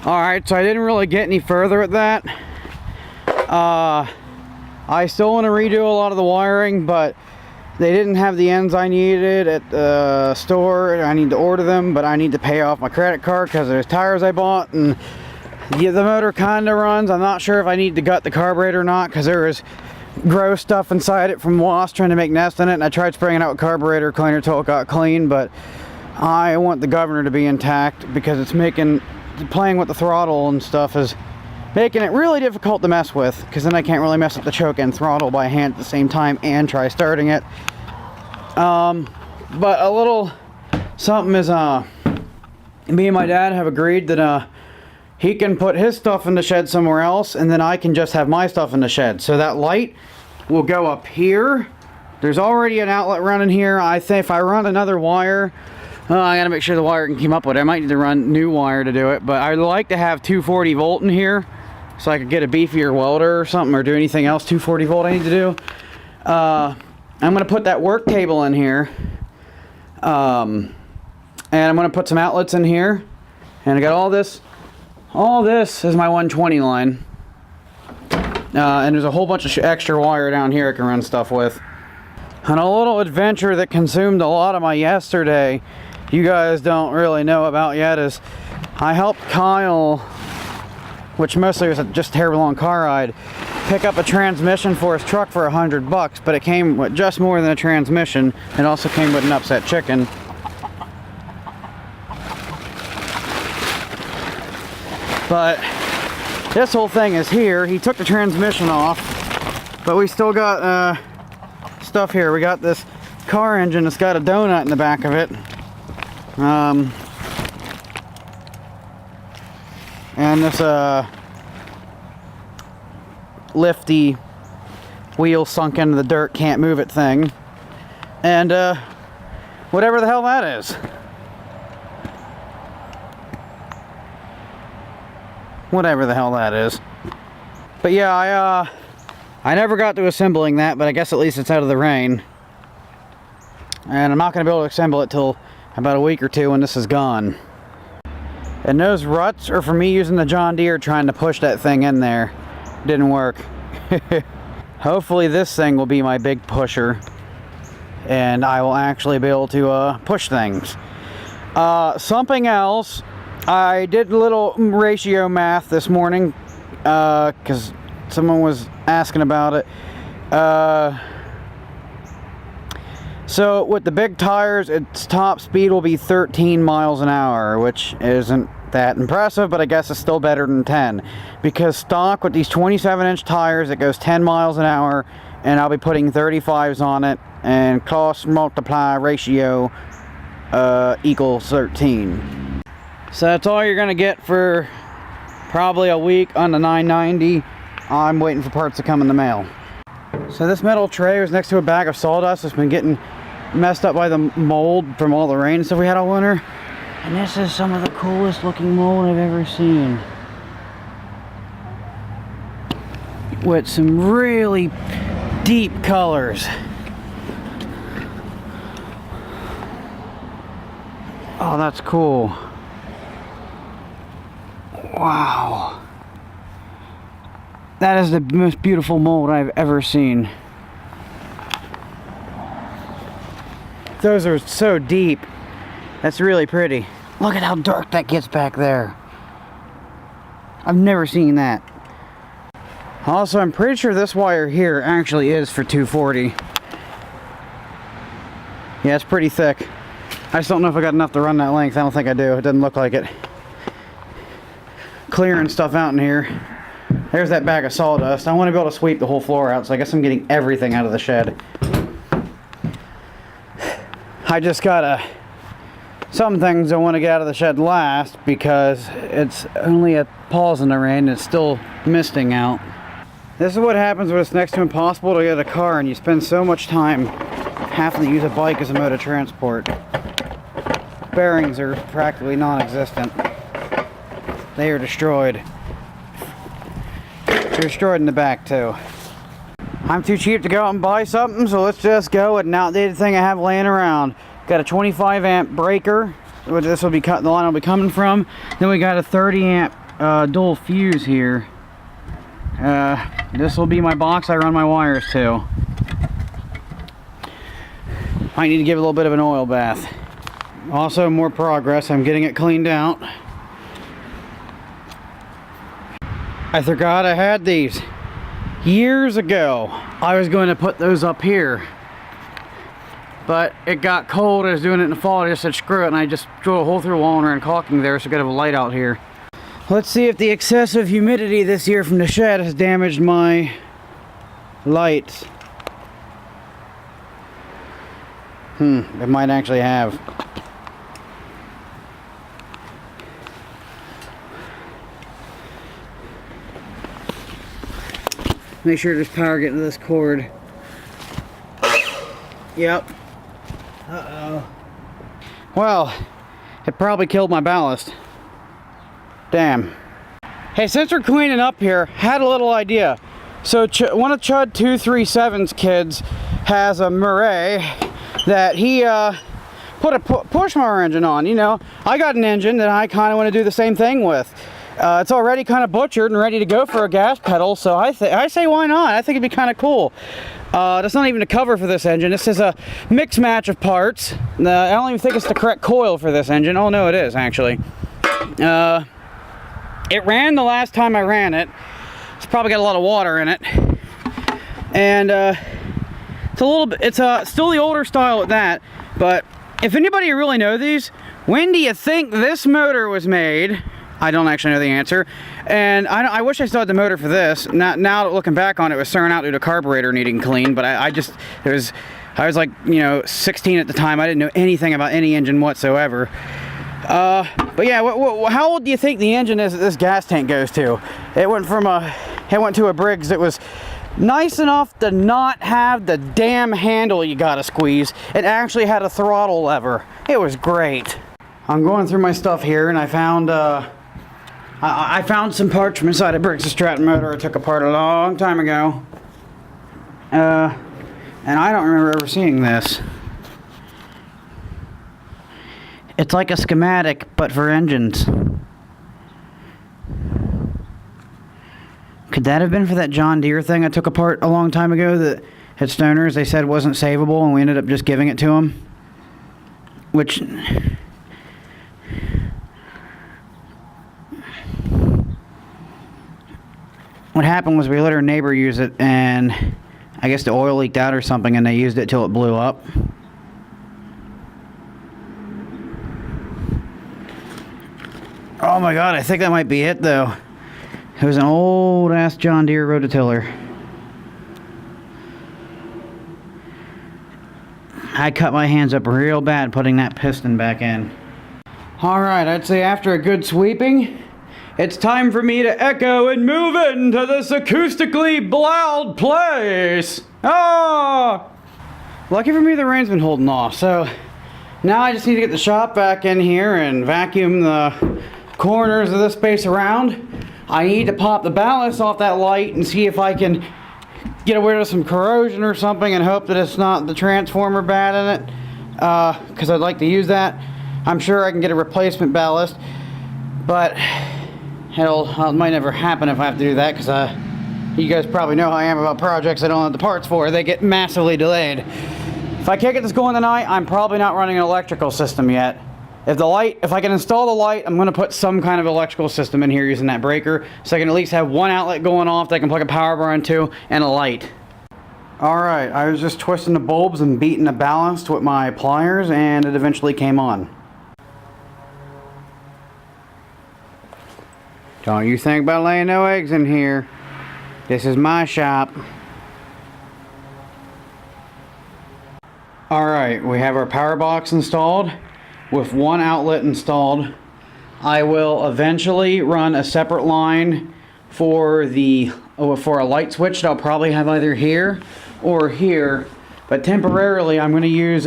Alright, so I didn't really get any further at that. I still want to redo a lot of the wiring, but they didn't have the ends I needed at the store. I need to order them, but I need to pay off my credit card because there's tires I bought, and the motor kind of runs. I'm not sure if I need to gut the carburetor or not because there was gross stuff inside it from wasps trying to make nests in it, and I tried spraying it out with carburetor cleaner till it got clean, but I want the governor to be intact because it's playing with the throttle and stuff is making it really difficult to mess with, because then I can't really mess up the choke and throttle by hand at the same time and try starting it. But a little something is me and my dad have agreed that he can put his stuff in the shed somewhere else, and then I can just have my stuff in the shed. So that light will go up here. There's already an outlet running here. I think if I run another wire, I gotta make sure the wire can keep up with it. I might need to run new wire to do it, but I'd like to have 240 volt in here so I could get a beefier welder or something, or do anything else 240 volt I need to do. I'm gonna put that work table in here, and I'm gonna put some outlets in here, and I got all this. All this is my 120 line, and there's a whole bunch of extra wire down here I can run stuff with. And a little adventure that consumed a lot of my yesterday, you guys don't really know about yet, is I helped Kyle, which mostly was just a terrible long car ride, pick up a transmission for his truck for $100, but it came with just more than a transmission. It also came with an upset chicken. But this whole thing is here. He took the transmission off, but we still got stuff here. We got this car engine that's got a donut in the back of it. And this lifty wheel sunk into the dirt, can't move it thing. And whatever the hell that is. Whatever the hell that is. But yeah, I never got to assembling that, but I guess at least it's out of the rain. And I'm not going to be able to assemble it till about a week or two when this is gone. And those ruts are for me using the John Deere trying to push that thing in there. Didn't work. Hopefully this thing will be my big pusher, and I will actually be able to push things. Something else, I did a little ratio math this morning because someone was asking about it. So with the big tires, its top speed will be 13 miles an hour, which isn't that impressive, but I guess it's still better than 10. Because stock with these 27-inch tires, it goes 10 miles an hour, and I'll be putting 35s on it, and cost multiply ratio equals 13. So that's all you're gonna get for probably a week on the 990. I'm waiting for parts to come in the mail. So this metal tray was next to a bag of sawdust that's been getting messed up by the mold from all the rain and stuff we had all winter. And this is some of the coolest looking mold I've ever seen. With some really deep colors. Oh, that's cool. Wow. That is the most beautiful mold I've ever seen. Those are so deep. That's really pretty. Look at how dark that gets back there. I've never seen that. Also, I'm pretty sure this wire here actually is for 240. Yeah, it's pretty thick. I just don't know if I got enough to run that length. I don't think I do. It doesn't look like it. Clearing stuff out in here. There's that bag of sawdust. I want to be able to sweep the whole floor out, so I guess I'm getting everything out of the shed. I just gotta... Some things I want to get out of the shed last because it's only a pause in the rain and it's still misting out. This is what happens when it's next to impossible to get a car and you spend so much time having to use a bike as a mode of transport. Bearings are practically non-existent. They are destroyed. They're destroyed in the back too. I'm too cheap to go out and buy something, so let's just go with an outdated thing I have laying around. Got a 25 amp breaker, which this will be the line will be coming from. Then we got a 30 amp dual fuse here. This will be my box I run my wires to. I need to give it a little bit of an oil bath. Also, more progress. I'm getting it cleaned out. I forgot I had these years ago. I was going to put those up here, but it got cold. I was doing it in the fall. I just said screw it, and I just drilled a hole through the wall and ran caulking there, so I got a light out here. Let's see if the excessive humidity this year from the shed has damaged my lights. It might actually have. Make sure there's power getting to this cord. Yep. Uh-oh. Well, it probably killed my ballast. Damn. Hey, since we're cleaning up here, had a little idea. So one of Chud 237's kids has a Murray that he put a push mower engine on. You know, I got an engine that I kind of want to do the same thing with. It's already kind of butchered and ready to go for a gas pedal, so I say why not? I think it'd be kind of cool. That's not even a cover for this engine. This is a mix match of parts. I don't even think it's the correct coil for this engine. Oh no, it is actually. It ran the last time I ran it. It's probably got a lot of water in it, and it's a little bit. It's still the older style at that. But if anybody really know these, when do you think this motor was made? I don't actually know the answer, and I wish I still had the motor for this. Now looking back on it, it was throwing out due to carburetor needing clean, but I was like, you know, 16 at the time. I didn't know anything about any engine whatsoever. But yeah, how old do you think the engine is that this gas tank goes to? It went to a Briggs that was nice enough to not have the damn handle you gotta squeeze. It actually had a throttle lever. It was great. I'm going through my stuff here, and I found I found some parts from inside a Briggs Stratton motor I took apart a long time ago. And I don't remember ever seeing this. It's like a schematic, but for engines. Could that have been for that John Deere thing I took apart a long time ago that at Stoner's they said wasn't savable, and we ended up just giving it to them? Which... what happened was we let our neighbor use it, and I guess the oil leaked out or something, and they used it till it blew up. Oh my god, I think that might be it though. It was an old ass John Deere rototiller. I cut my hands up real bad putting that piston back in. Alright, I'd say after a good sweeping, it's time for me to echo and move into this acoustically loud place. Oh! Lucky for me, the rain's been holding off, so now I just need to get the shop back in here and vacuum the corners of this space around. I need to pop the ballast off that light and see if I can get rid of some corrosion or something, and hope that it's not the transformer bad in it, because I'd like to use that. I'm sure I can get a replacement ballast, but it might never happen if I have to do that, because you guys probably know how I am about projects I don't have the parts for. They get massively delayed. If I can't get this going tonight, I'm probably not running an electrical system yet. If I can install the light, I'm going to put some kind of electrical system in here using that breaker, so I can at least have one outlet going off that I can plug a power bar into, and a light. Alright, I was just twisting the bulbs and beating the ballast with my pliers, and it eventually came on. Don't you think about laying no eggs in here. This is my shop. Alright, we have our power box installed with one outlet installed. I will eventually run a separate line for a light switch that I'll probably have either here or here, but temporarily I'm going to use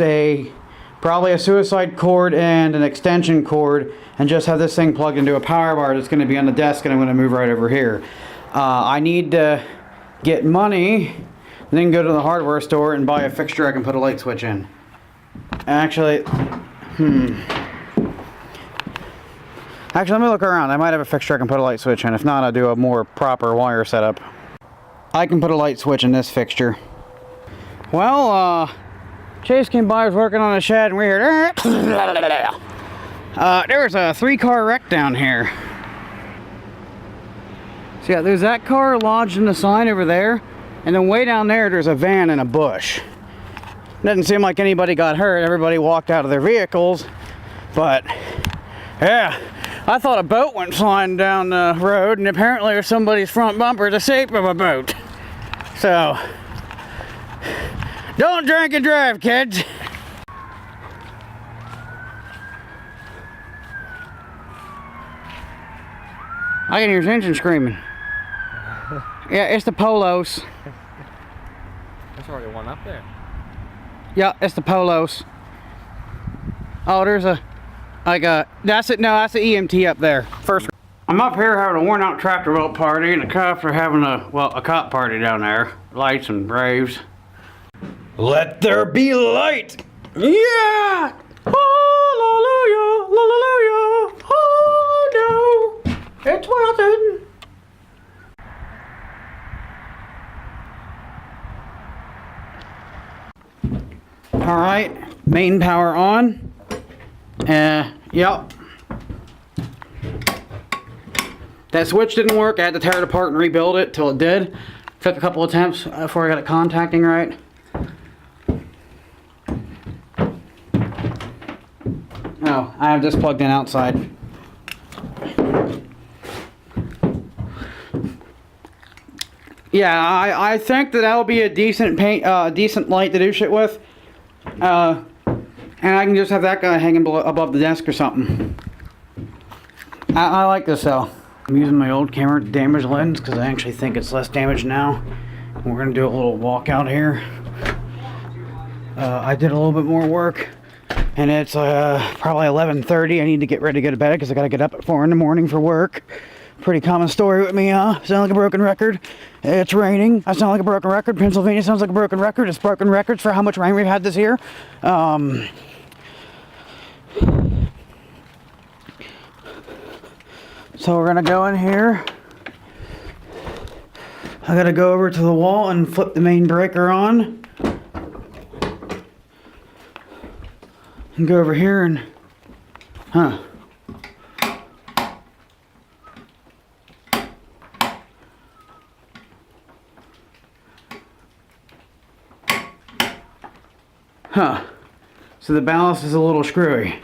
probably a suicide cord and an extension cord, and just have this thing plugged into a power bar that's going to be on the desk, and I'm going to move right over here. I need to get money, and then go to the hardware store and buy a fixture I can put a light switch in. Actually, Actually, let me look around. I might have a fixture I can put a light switch in. If not, I'll do a more proper wire setup. I can put a light switch in this fixture. Well, Chase came by, was working on a shed, and we heard... there was a 3-car wreck down here. So yeah, there's that car lodged in the sign over there, and then way down there, there's a van and a bush. Doesn't seem like anybody got hurt. Everybody walked out of their vehicles, but yeah, I thought a boat went flying down the road, and apparently there's somebody's front bumper the shape of a boat. So, don't drink and drive, kids. I can hear his engine screaming. Yeah, it's the Polos. There's already one up there. Yeah, it's the Polos. Oh, there's a, that's it. No, that's the EMT up there. First, I'm up here having a worn-out tractor boat party, and the cops are having a cop party down there. Lights and braves. Let there be light. Yeah. Hallelujah, hallelujah. Oh no, it's Wilson. All right, main power on. Yep. That switch didn't work. I had to tear it apart and rebuild it till it did. Took a couple attempts before I got it contacting right. Oh, I have this plugged in outside. Yeah, I think that'll be a decent decent light to do shit with. And I can just have that guy hanging above the desk or something. I like this though. I'm using my old camera damage lens because I actually think it's less damaged now. We're going to do a little walkout here. I did a little bit more work. And it's probably 11:30. I need to get ready to go to bed because I got to get up at 4 in the morning for work. Pretty common story with me, huh? Sound like a broken record? It's raining. I sound like a broken record. Pennsylvania sounds like a broken record. It's broken records for how much rain we've had this year. So we're gonna go in here. I gotta go over to the wall and flip the main breaker on. And go over here and, Huh. So the ballast is a little screwy.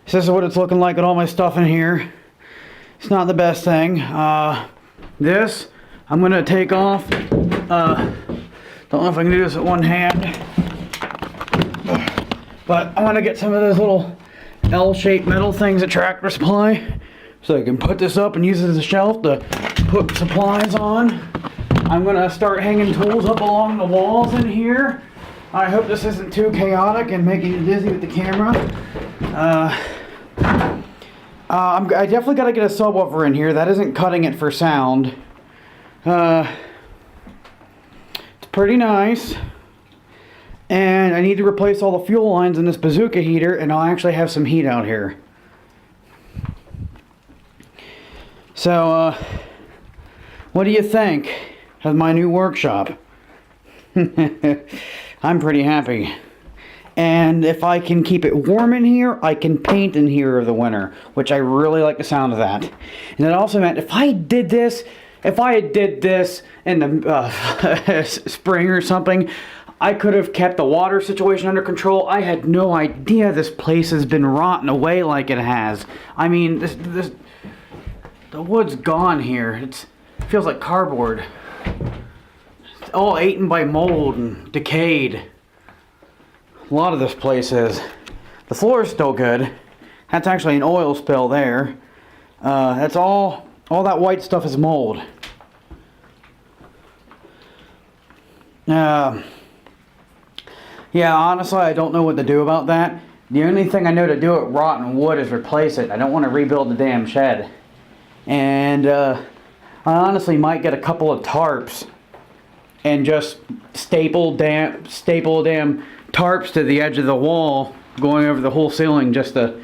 So this is what it's looking like with all my stuff in here. It's not the best thing. This, I'm gonna take off. Don't know if I can do this with one hand. But I want to get some of those little L-shaped metal things at Tractor Supply so I can put this up and use it as a shelf to put supplies on. I'm going to start hanging tools up along the walls in here. I hope this isn't too chaotic and making you dizzy with the camera. I definitely got to get a subwoofer in here. That isn't cutting it for sound. It's pretty nice. And I need to replace all the fuel lines in this bazooka heater, and I'll actually have some heat out here. So, what do you think of my new workshop? I'm pretty happy. And if I can keep it warm in here, I can paint in here over the winter, which I really like the sound of that. And it also meant if I had did this in the spring or something, I could have kept the water situation under control. I had no idea this place has been rotting away like it has. I mean, the wood's gone here. It feels like cardboard. It's all eaten by mold and decayed. A lot of this place is. The floor is still good. That's actually an oil spill there. That's all that white stuff is mold. Yeah, honestly, I don't know what to do about that. The only thing I know to do with rotten wood is replace it. I don't want to rebuild the damn shed. And I honestly might get a couple of tarps and just staple damn tarps to the edge of the wall going over the whole ceiling just to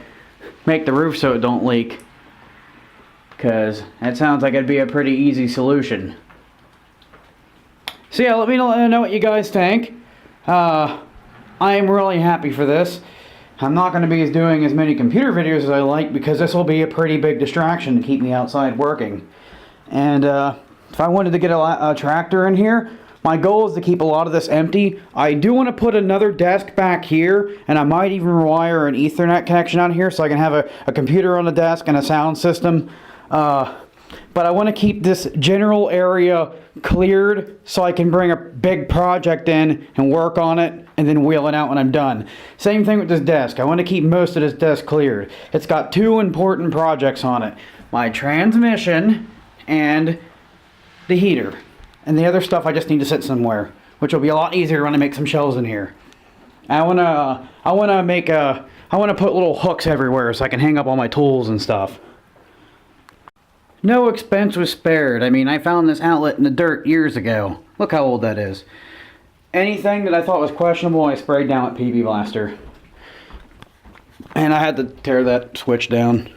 make the roof so it don't leak. because that sounds like it'd be a pretty easy solution. So yeah, let me know what you guys think. I am really happy for this. I'm not going to be doing as many computer videos as I like because this will be a pretty big distraction to keep me outside working. And if I wanted to get a tractor in here, my goal is to keep a lot of this empty. I do want to put another desk back here, and I might even wire an Ethernet connection out here so I can have a computer on the desk and a sound system. But I want to keep this general area cleared so I can bring a big project in and work on it and then wheel it out when I'm done. Same thing with this desk. I want to keep most of this desk cleared. It's got two important projects on it. My transmission and the heater. And the other stuff I just need to sit somewhere, which will be a lot easier when I make some shelves in here. I wanna put little hooks everywhere so I can hang up all my tools and stuff. No expense was spared. I mean, I found this outlet in the dirt years ago. Look how old that is. Anything that I thought was questionable, I sprayed down with PB Blaster. And I had to tear that switch down.